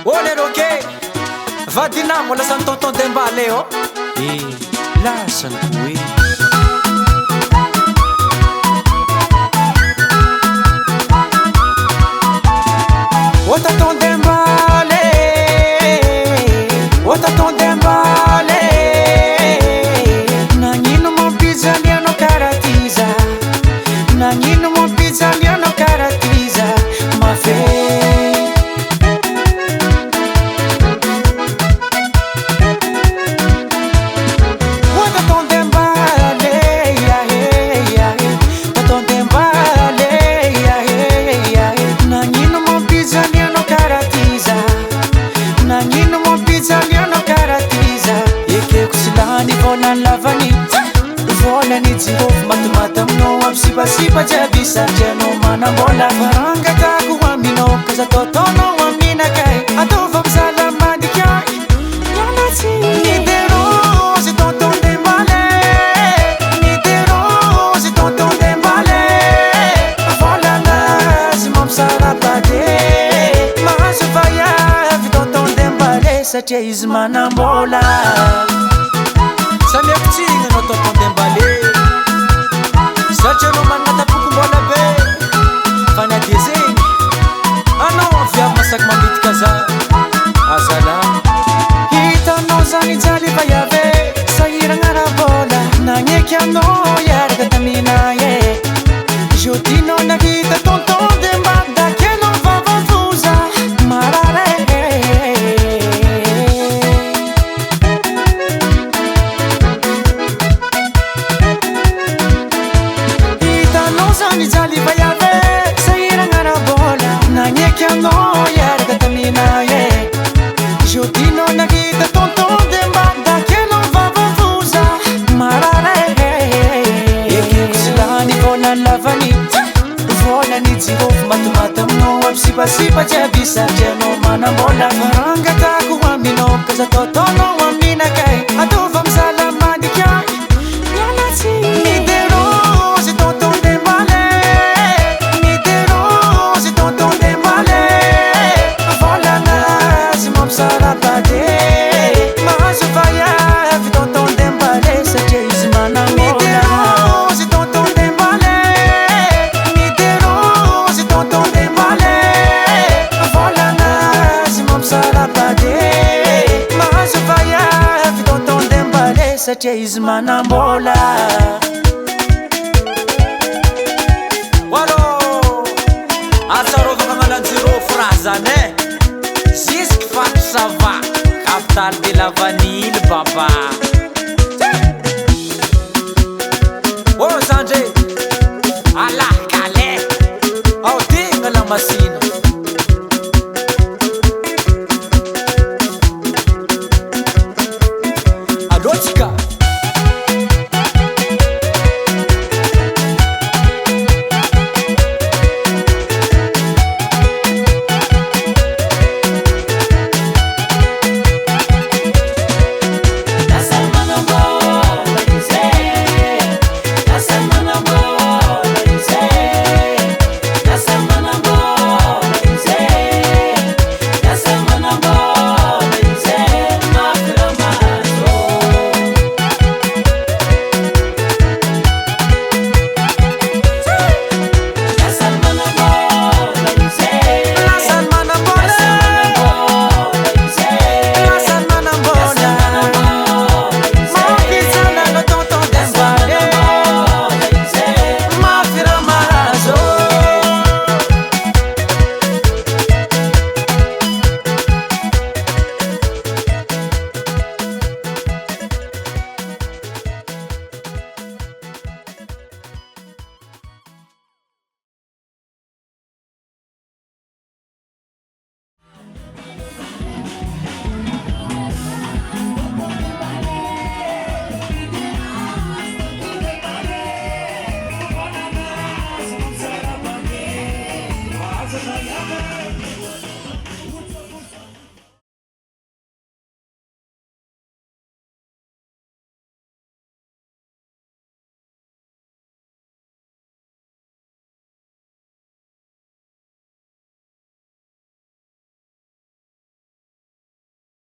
Oh les roquets, va dinamo la san tonton Dembélé oh. La san oui. Oh tonton Dembélé, oh tonton Dembélé. Nanino mon pizza liano caratiza, nanino mon pizza liano caratiza, ma fe. Volani jirof matmatam no absipa jabi sarjano manambola faranga taku amino kaza totono amina kai atova msala madikai yana si nidero si tonton Dembélé nidero si tonton Dembélé volana si mom sarabade mahasuvaya vi tonton Dembélé satria izy manambola. Samy apitsigny anao tonton Dembélé satria anao manana tapokom-bola be fa ny ade zegny anao avy avy masaky mambitika za azalama. Hitanao zany jaly vayave sahiragna ara-bola nagneky anao iaraka tamina e jeudinao nahita tonton Dembélé dakenao vavavoza marare. Jaly vayave sahiragna ara-bola nagneky anao iaraka tamina e jeudinao nahita tonton Dembélé dakenao vavavoza marare. Ekeko sy lany volany lavany volany jirofo matomata aminao abisipasipa jiaby sarjianao manambola faranga tako aminao kaza totonao amina kay atova mizala madikai mialatsy nidero si tonton Dembélé nidero si tonton Dembélé volana si mom sarabade mahasuvaya vi tonton Dembélé satria izy manambola. Si tonton Dembélé nidero si tonton Dembélé volana si mom sarabade mahasuvaya vi tonton Dembélé satria izy manambola. Atsarovako agnalanjirofo raha zany e jusque fato ça va capitale de la vanille baba. Oh zandre alahkale ao tegna la masina